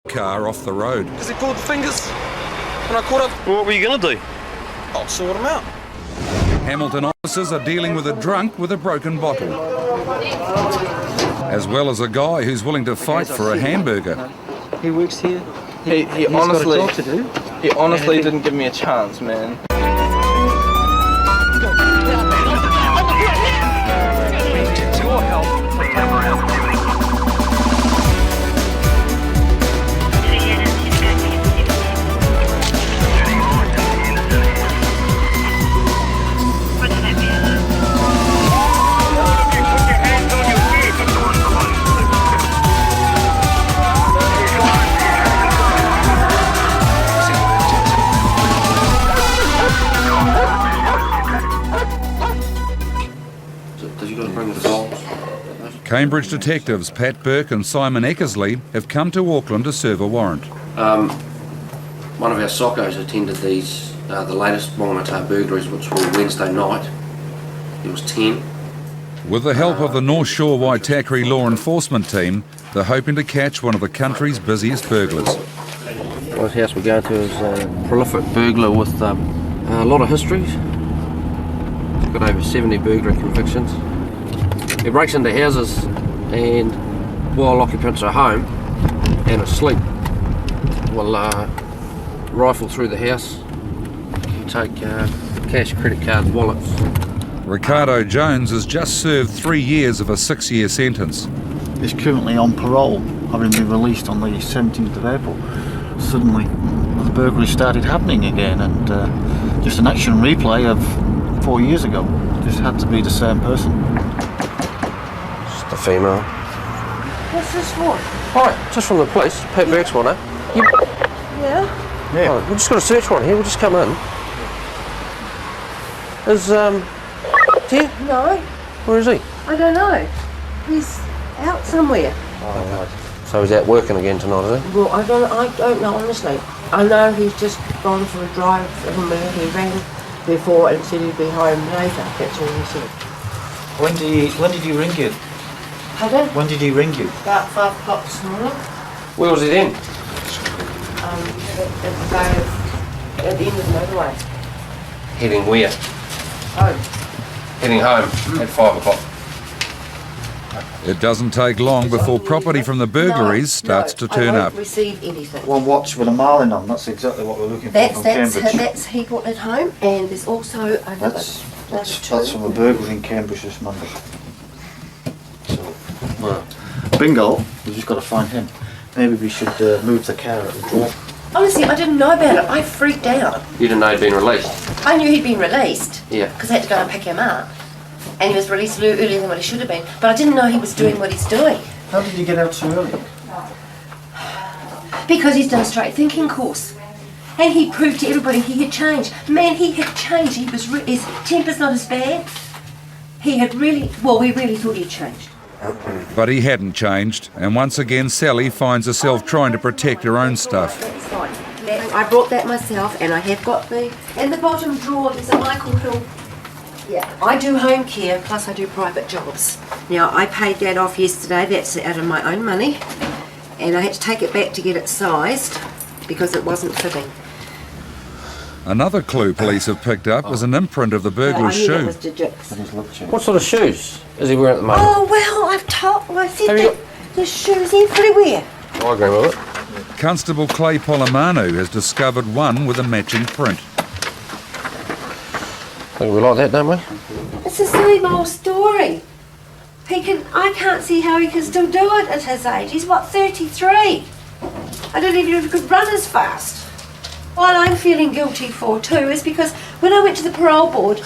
car off the road. Because he pulled the fingers and I caught up. Well, what were you going to do? I'll sort him out. Hamilton officers are dealing with a drunk with a broken bottle, as well as a guy who's willing to fight for a hamburger. He works here. He honestly, got a job to do. he honestly didn't give me a chance, man. Cambridge detectives Pat Burke and Simon Eckersley have come to Auckland to serve a warrant. One of our soccos attended these, the latest Whangamata burglaries, which were Wednesday night. It was 10. With the help of the North Shore Waitakere law enforcement team, they're hoping to catch one of the country's busiest burglars. This house we're going to is a prolific burglar with a lot of histories. Got over 70 burglary convictions. He breaks into houses and while occupants are home and asleep will rifle through the house and take cash, credit cards, wallets. Ricardo Jones has just served 3 years of a 6-year sentence. He's currently on parole, having been released on the 17th of April. Suddenly the burglary started happening again, and just an action replay of 4 years ago. This had to be the same person. Just a female. What's this for? Hi, just from the police, Pat Burke's one, eh? Yeah? Yeah. Oh, we've just got a search warrant here, we'll just come in. Is, here? No, Where is he? I don't know. He's out somewhere. Oh, right. So he's out working again tonight, is he? Well, I don't know, honestly. I know he's just gone for a drive somewhere. He rang before and said he'd be home later. That's all he said. When did he ring you? Pardon? When did he ring you? About 5 o'clock this morning. Where was he then? At the end of the motorway. Heading where? Home. Heading home at 5 o'clock. It doesn't take long before property from the burglaries starts to turn I up. won't receive anything. One watch with a marlin on. That's exactly what we're looking for from Cambridge. That's he got at home, and there's also another. That's from a burglary in Cambridge this Monday. So, Bingo, we've just got to find him. Maybe we should move the car at the door. Honestly, I didn't know about it. I freaked out. You didn't know he'd been released? I knew he'd been released. Yeah. Because I had to go and pick him up. And he was released earlier than what he should have been. But I didn't know he was doing what he's doing. How did you get out so early? Because he's done a straight thinking course. And he proved to everybody he had changed. Man, he had changed. His temper's not as bad. He had really, well, we really thought he'd changed. But he hadn't changed, and once again Sally finds herself trying to protect her own stuff. That's fine. I brought that myself, and I have got in the bottom drawer, there's a Michael Hill. Yeah, I do home care, plus I do private jobs. Now, I paid that off yesterday, that's out of my own money, and I had to take it back to get it sized, because it wasn't fitting. Another clue police have picked up was an imprint of the burglar's I knew that shoe. was digits. What sort of shoes is he wearing at the moment? Oh, well, I said Have you that the shoes everywhere. I agree with it. Constable Clay Polomanu has discovered one with a matching print. I think we like that, don't we? It's the same old story. I can't see how he can still do it at his age. He's, what, 33? I don't even know if he could run as fast. What I'm feeling guilty for too is because when I went to the parole board,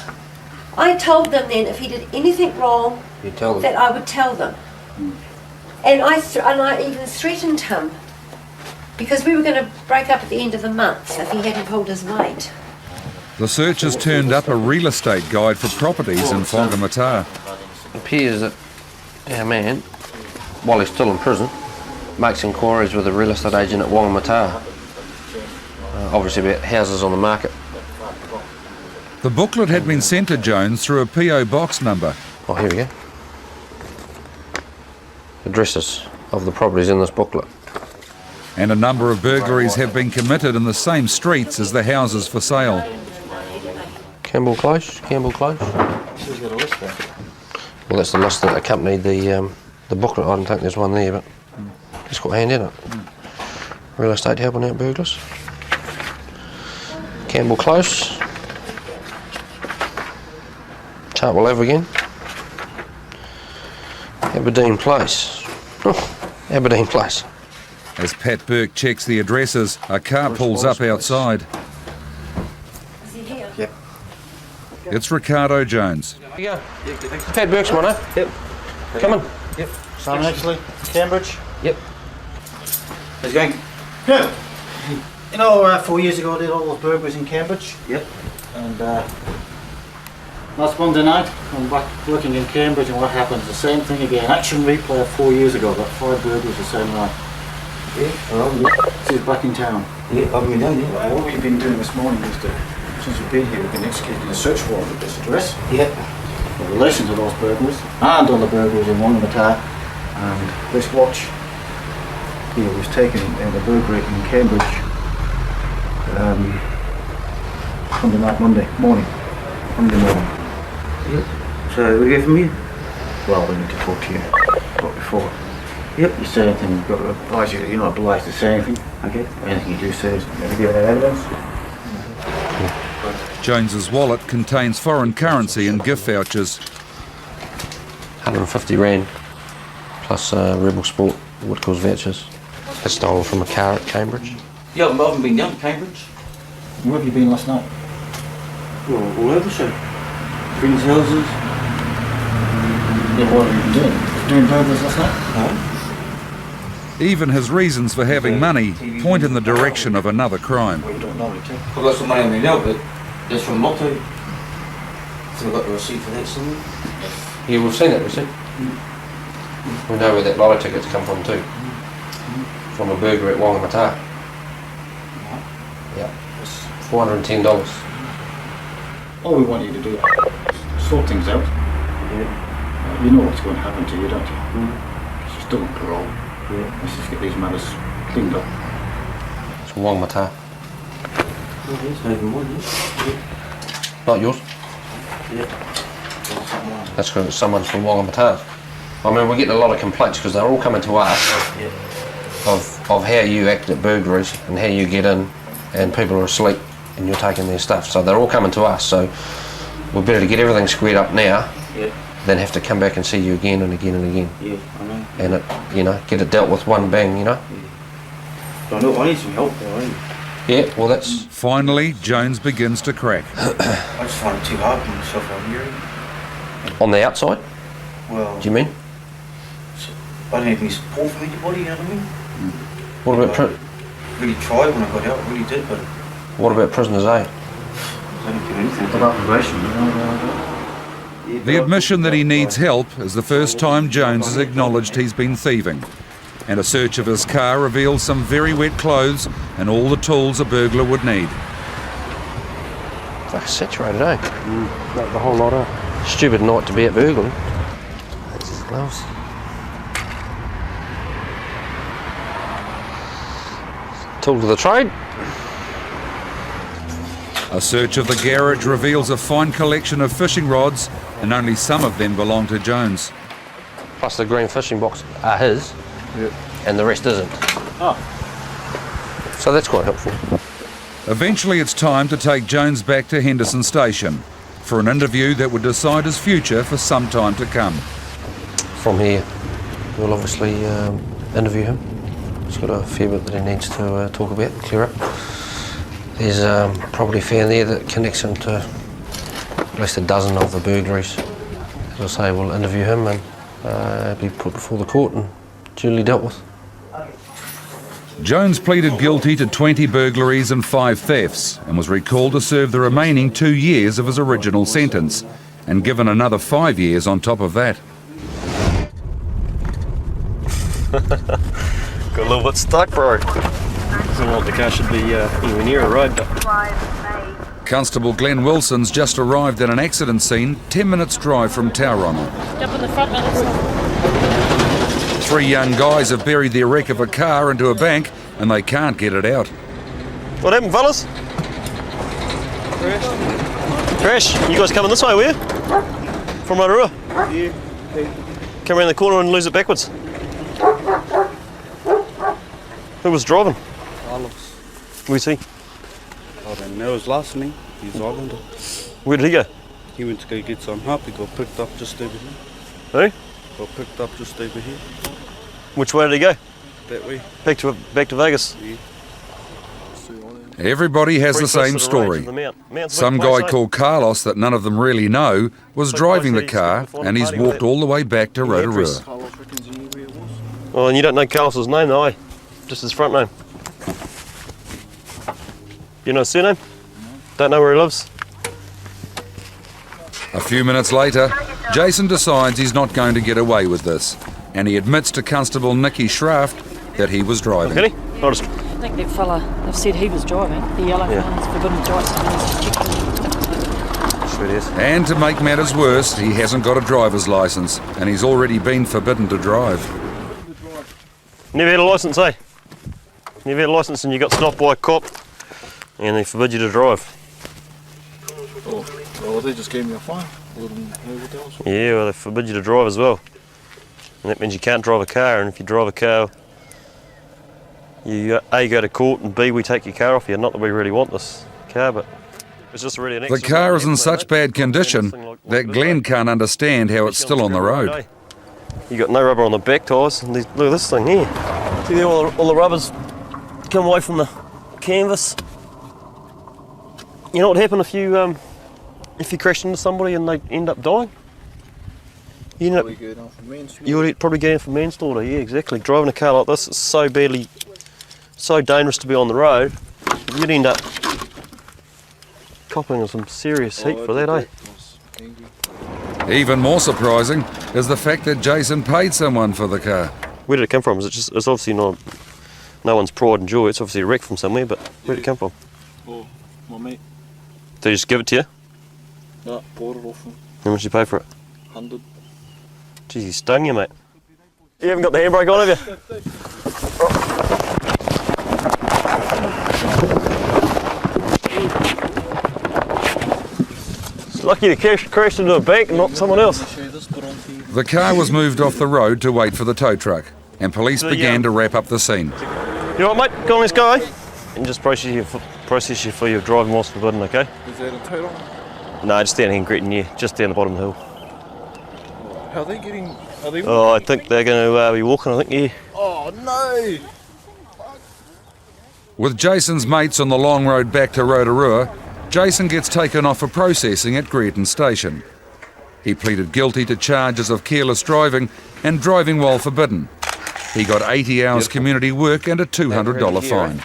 I told them then if he did anything wrong, You tell them. that I would tell them. And I even threatened him because we were going to break up at the end of the month if he hadn't pulled his weight. The searchers turned up a real estate guide for properties in Whangamata. It appears that our man, while he's still in prison, makes inquiries with a real estate agent at Whangamata. Obviously about houses on the market. The booklet had been sent to Jones through a PO box number. Oh, here we go. Addresses of the properties in this booklet. And a number of burglaries have been committed in the same streets as the houses for sale. Campbell Close, Campbell Close. She's got a list there. Well, that's the list that accompanied the booklet. I don't think there's one there, but it's got hand in it. Real estate helping out burglars. Campbell Close. Chartwell Ave again. Aberdeen Place. Oh, Aberdeen Place. As Pat Burke checks the addresses, a car pulls up outside. Is he here? Yep. It's Ricardo Jones. Here you go. Pat Burke's my name. Yep. Come on. Yep. Simon actually, Cambridge. Yep. How's it going? Good. You know, 4 years ago I did all those burglaries in Cambridge. Yep. And last Monday night I'm back working in Cambridge, and what happens? The same thing again. Action replay of 4 years ago. Got 5 burglaries the same night. Yeah, yeah. So he's back in town. Yeah, I've been down there. What we've been doing this morning is since we've been here, we've been executing a search warrant at this address. Yeah. In relation to those burglaries, and on the burglaries in Wongamata, and this watch here was taken in the burglary in Cambridge Monday morning. Yeah. So, what do you get from you? Well, we need to talk to you about before. Yep. You say anything, you've got to advise you that you're not obliged to say anything. Okay. Anything you do say is going to give that evidence. Jones's wallet contains foreign currency and gift vouchers. 150 Rand plus Rebel Sport Whitcourse vouchers. That's stolen from a car at Cambridge. Yeah, I haven't been down to Cambridge. Where have you been last night? Well, all over, so. Friends' houses. Yeah, what have you been doing? Doing burglars last night? Even his reasons for having money point in the direction of another crime. Well, you don't normally take. I've got some money on me now, but that's from Lotto. So I've got the receipt for that somewhere. Yeah, we've seen that receipt. We know where that lotto tickets come from too. From a burger at Wongamata. Yeah. $410. All we want you to do is sort things out. You know what's going to happen to you, don't you? You're still on parole. Let's just get these matters cleaned up. It's Wongamata. Okay, it's not even one, yeah. Not yours. Yeah. That's because it's someone from Wongamata. I mean, we're getting a lot of complaints because they're all coming to us of how you act at burglaries and how you get in and people are asleep and you're taking their stuff. So they're all coming to us. So we're better to get everything squared up now than have to come back and see you again and again and again. Yeah, I know. And it, get it dealt with one bang, I know, I need some help though, Yeah, well that's... Finally, Jones begins to crack. I just find it too hard for myself out here. On the outside, Well, do you mean? I don't have any support from anybody, you know what I mean? What about Really tried when I got out, really did, but what about prisoners, eh? I don't do anything. What about probation? The admission that he needs help is the first time Jones has acknowledged he's been thieving. And a search of his car reveals some very wet clothes and all the tools a burglar would need. Fuck, saturated, eh? Not the whole lot, eh? Stupid night to be at burgling. That's his gloves. Tool to the trade. A search of the garage reveals a fine collection of fishing rods, and only some of them belong to Jones. Plus the green fishing box are his, and the rest isn't. So that's quite helpful. Eventually it's time to take Jones back to Henderson Station for an interview that would decide his future for some time to come. From here, we'll obviously interview him. He's got a fair bit that he needs to talk about and clear up. There's a property fan there that connects him to at least a dozen of the burglaries. As I say, we'll interview him and be put before the court and duly dealt with. Jones pleaded guilty to 20 burglaries and 5 thefts and was recalled to serve the remaining 2 years of his original sentence and given another 5 years on top of that. Got a little bit stuck, bro. Doesn't look like the car should be anywhere near a road, but Constable Glenn Wilson's just arrived at an accident scene 10 minutes drive from Tauranga. Jump in the front, man. 3 young guys have buried their wreck of a car into a bank and they can't get it out. What happened, fellas? Crash. You guys coming this way, were you? From Rotorua? Yeah. Come around the corner and lose it backwards. Who was driving? Carlos. Where's he? I don't know his last name. He's Islander. Where did he go? He went to go get some help. He got picked up just over here. Who? Got picked up just over here. Which way did he go? That way. Back to Vegas. Yeah. Everybody has the same story. Some guy called Carlos that none of them really know was driving the car, and he's walked all the way back to Rotorua. Oh, and you don't know Carlos's name, though, eh? Just his front name. You know his surname? Don't know where he lives? A few minutes later, Jason decides he's not going to get away with this, and he admits to Constable Nicky Schraft that he was driving. Can he? I'll just... I think that fella, they've said he was driving. The yellow one's forbidden to drive, so he needs to check them. Sure it is. And to make matters worse, he hasn't got a driver's licence, and he's already been forbidden to drive. Never had a licence, eh? Never had a licence and you got stopped by a cop and they forbid you to drive. Oh, well, they just gave me a fine. Yeah, well, they forbid you to drive as well. And that means you can't drive a car, and if you drive a car, you A, go to court, and B, we take your car off you. Not that we really want this car, but it's just really an The accident. car is in such bad condition that Glenn can't understand how it's still on the road. You got no rubber on the back tyres, and look at this thing here. See there, all the rubber's come away from the canvas. You know what happened if you crashed into somebody and they end up dying? You would probably go in for manslaughter. Yeah, exactly. Driving a car like this is so dangerous to be on the road. You'd end up copping some serious heat for that, eh? Even more surprising is the fact that Jason paid someone for the car. Where did it come from? It's obviously not no one's pride and joy. It's obviously a wreck from somewhere, but where did it come from? Oh, my mate. Did he just give it to you? No, bought it off him. How much did you pay for it? 100. Jeez, he stung you, mate. You haven't got the handbrake on, have you? It's lucky you crashed into a bank and not someone else. The car was moved off the road to wait for the tow truck, and police began to wrap up the scene. You know what, mate? Go on, let's go, eh? And just process you for your driving whilst forbidden, okay? Is that a total? No, just down here in Gretton, yeah, just down the bottom of the hill. How are they getting? Are they? Oh, I think they're going to be walking, I think, yeah. Oh no! With Jason's mates on the long road back to Rotorua, Jason gets taken off for processing at Greerton Station. He pleaded guilty to charges of careless driving and driving while forbidden. He got 80 hours community work and a $200 fine.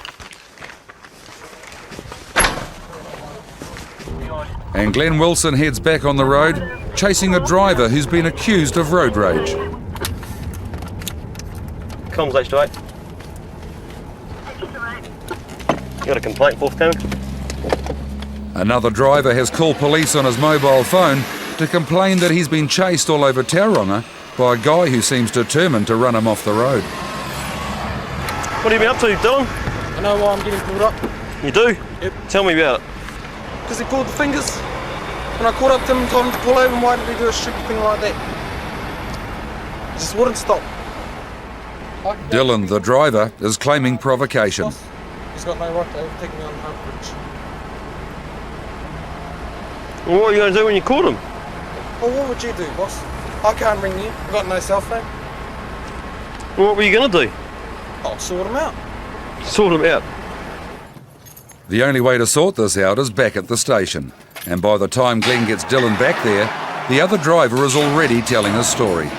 And Glenn Wilson heads back on the road, chasing a driver who's been accused of road rage. Comms H28. You got a complaint forthcoming? Another driver has called police on his mobile phone to complain that he's been chased all over Tauranga by a guy who seems determined to run him off the road. What have you been up to, Dylan? I know why I'm getting pulled up. You do? Yep. Tell me about it. Because he pulled the fingers. When I caught up to him and told him to pull over, why did he do a stupid thing like that? He just wouldn't stop. Dylan, the driver, is claiming provocation. He's got no right to overtake me on the Hunt Bridge. Well, what are you going to do when you caught him? Well, what would you do, boss? I can't ring you. I've got no cell phone. Well, what were you going to do? I'll sort him out. Sort him out. The only way to sort this out is back at the station. And by the time Glenn gets Dylan back there, the other driver is already telling his story.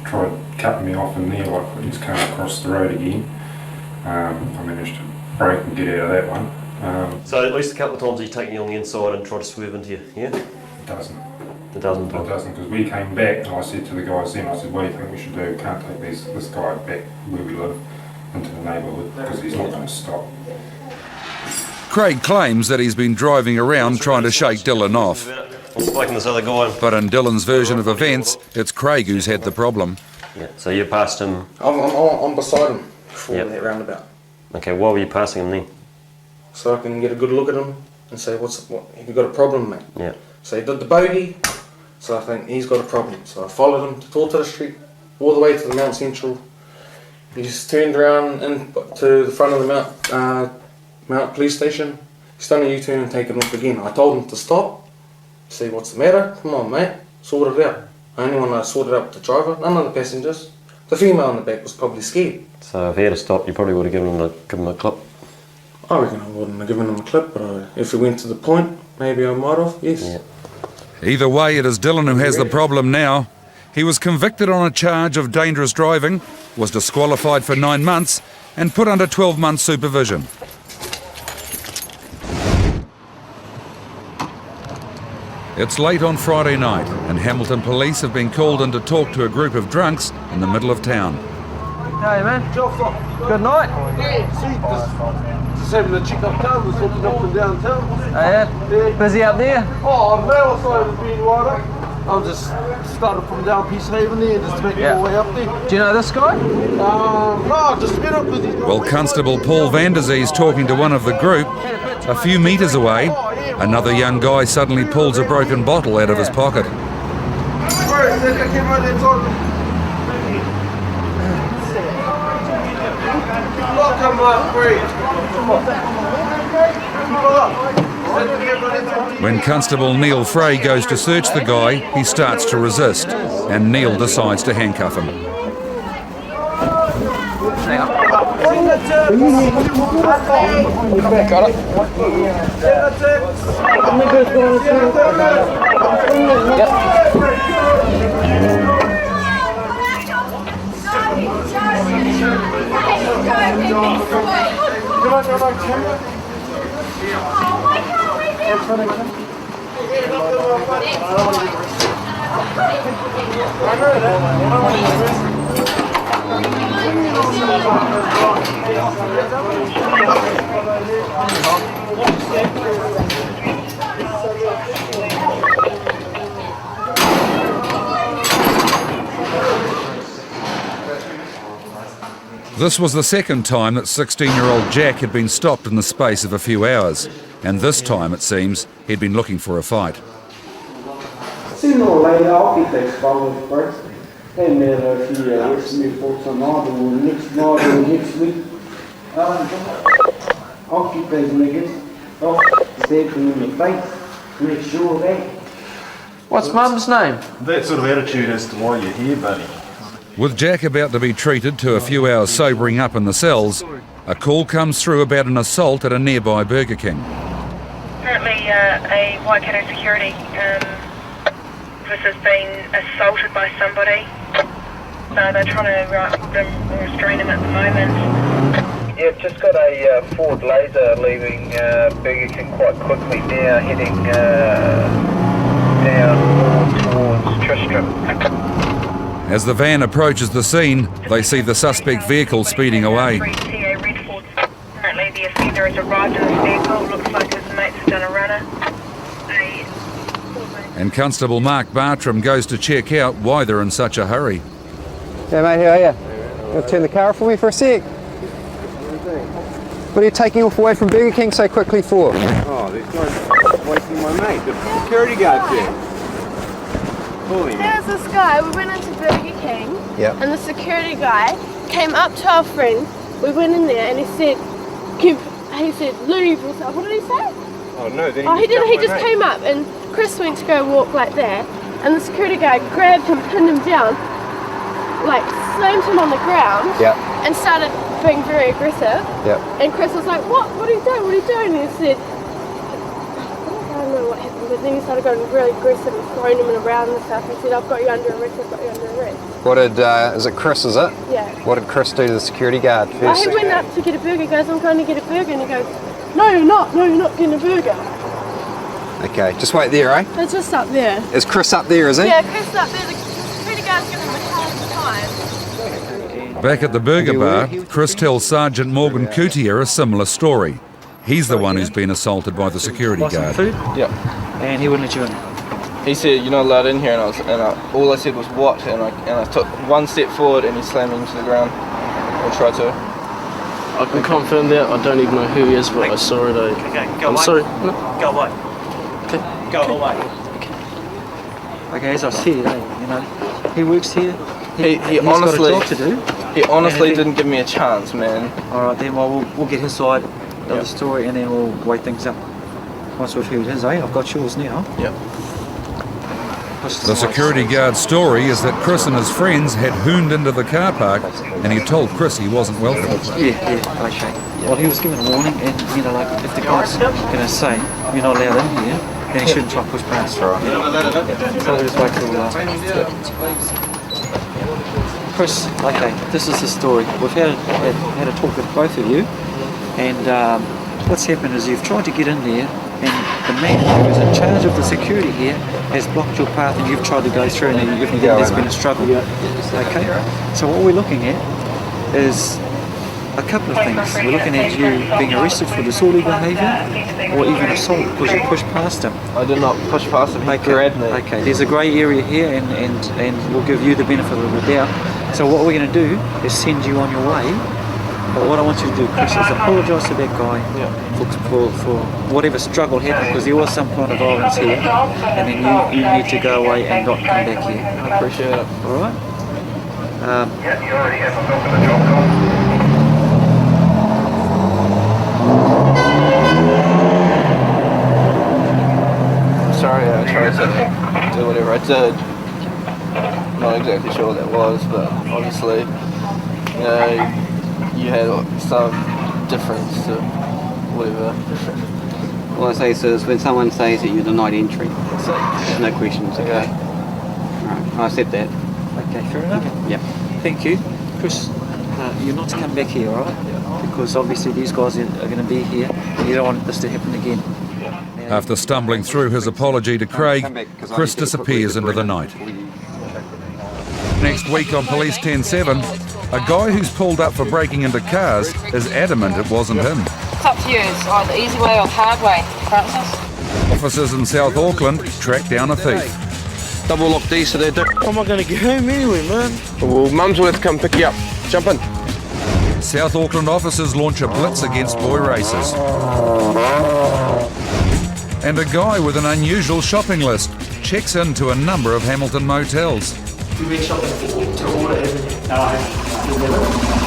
Tried cutting me off in there, like putting his car across the road again. I managed to brake and get out of that one. So at least a couple of times he's taken you on the inside and tried to swerve into you, yeah? It doesn't. It doesn't. It doesn't, because we came back and I said to the guys then, I said, what do you think we should do? We can't take this guy back where we live into the neighbourhood because he's not going to stop. Craig claims that he's been driving around trying to shake Dylan off. I'm spiking this other guy. But in Dylan's version of events, it's Craig who's had the problem. Yeah. So you passed him. I'm beside him before Yep. that roundabout. Okay. Why were you passing him then? So I can get a good look at him and say, what, have you got a problem, mate? Yeah. So he did the bogey, so I think he's got a problem. So I followed him to Tortola Street, all the way to the Mount Central. He just turned around to the front of the Mount Police Station. He's done a U-turn and taken off again. I told him to stop, see what's the matter. Come on, mate, sort it out. I only want to sort it out with the driver, none of the passengers. The female in the back was probably scared. So if he had stopped, you probably would have given him a clip. I reckon I wouldn't have given him a clip, but if it went to the point, maybe I might have, yes. Yeah. Either way, it is Dylan who has the problem now. He was convicted on a charge of dangerous driving, was disqualified for 9 months and put under 12 months supervision. It's late on Friday night and Hamilton police have been called in to talk to a group of drunks in the middle of town. Hey man, good night. Just having a check uptown, we're walking up and downtown. Yeah? Busy up there? Oh, no, I thought it was being right up. I'm just started from down Peacehaven there, just to make my way up there. Do you know this guy? No, just met up with his... Well, Constable Paul Vanderzee is talking to one of the group. A few metres away, another young guy suddenly pulls a broken bottle out of his pocket. When Constable Neil Frey goes to search the guy, he starts to resist, and Neil decides to handcuff him. This was the second time that 16-year-old Jack had been stopped in the space of a few hours, and this time, it seems, he'd been looking for a fight. Sooner or later, I'll get that followed first. Doesn't matter if he arrests me for tonight or next night or next week. I'll keep those niggas off, stab them in the face, make sure of that. What's Mum's name? That sort of attitude as to why you're here, buddy. With Jack about to be treated to a few hours sobering up in the cells, a call comes through about an assault at a nearby Burger King. Apparently a Waikato security has been assaulted by somebody. So they're trying to restrain him at the moment. Yeah, just got a Ford Laser leaving Burger King quite quickly now, heading down towards Tristram. As the van approaches the scene, they see the suspect vehicle speeding away. Apparently the offender has arrived in his vehicle. Looks like his mates have done a runner. And Constable Mark Bartram goes to check out why they're in such a hurry. Yeah, mate, how are you? You want to turn the car off for me for a sec? What are you taking off away from Burger King so quickly for? Oh, there's no wasting my mate. The security guard's there. There was this guy, we went into Burger King, and the security guy came up to our friend. We went in there and he said, leave or something. What did he say? Oh no, then He just came up and Chris went to go walk like that and the security guy grabbed him, pinned him down, like slammed him on the ground and started being very aggressive. And Chris was like, what are you doing? What are you doing? And he said, I don't know what happened, but then he started going really aggressive and throwing him around and stuff. He said, I've got you under arrest, I've got you under arrest. What did, is it Chris, is it? Yeah. What did Chris do to the security guard first? He went up to get a burger, he goes, I'm going to get a burger, and he goes, no you're not getting a burger. Okay, just wait there, eh? It's just up there. Is Chris up there, is he? Yeah, Chris is up there, the security guard's giving him a hard time. Back at the burger bar, Chris tells Sergeant Morgan Cootier a similar story. He's the one who's been assaulted by the security guard. Food? Yep. And he wouldn't let you in. He said, "You're not allowed in here," and all I said was, "What?" And I took one step forward, and he slammed me into the ground. I tried to. I can confirm that. I don't even know who he is, but I saw it. I'm sorry. No. Go away. Okay. Go away. Okay, as I said, he works here. He honestly, got a job to do. He honestly didn't give me a chance, man. All right, then we'll get his side of the story, and then we'll weigh things up. Once we've heard his, I've got yours now. Yep. The security guard's story is that Chris and his friends had hooned into the car park and he told Chris he wasn't welcome. Okay. Well, he was given a warning, and if the guy's going to say you're not allowed in here, then he shouldn't try to push past. Right. So we'll just wait till Chris, okay, this is the story. We've had a talk with both of you, and what's happened is you've tried to get in there, and the man who is in charge of the security here has blocked your path, and you've tried to go through, and there's been a struggle. Okay, so what we're looking at is a couple of things. We're looking at you being arrested for disorderly behaviour, or even assault because you pushed past him. I did not push past him. He grabbed me. Okay, there's a grey area here, and we'll give you the benefit of the doubt. So what we're going to do is send you on your way. But what I want you to do, Chris, is apologise to that guy for whatever struggle happened, because there was some kind of violence here, and then you need to go away and not come back here. I appreciate it. All right? You already have a book of the job call. Sorry, I tried to do whatever I did. Not exactly sure what that was, but obviously, you had some difference to whatever. All I say is when someone says that you're denied entry, there's no questions, okay? Alright, I accept that. Okay, fair enough. Yep. Thank you. Chris, you're not to come back here, alright? Because obviously these guys are going to be here, and you don't want this to happen again. After stumbling through his apology to Craig, Chris disappears into the night. Next week on Police 10-7, a guy who's pulled up for breaking into cars is adamant it wasn't him. It's up to you. It's either easy way or hard way, Francis. Officers in South Auckland track down a thief. Double lock these so they're How am I going to get home anyway, man? Well, Mums will have to come pick you up. Jump in. South Auckland officers launch a blitz against boy racers. And a guy with an unusual shopping list checks into a number of Hamilton motels. You've been shopping to order everything. No, I haven't.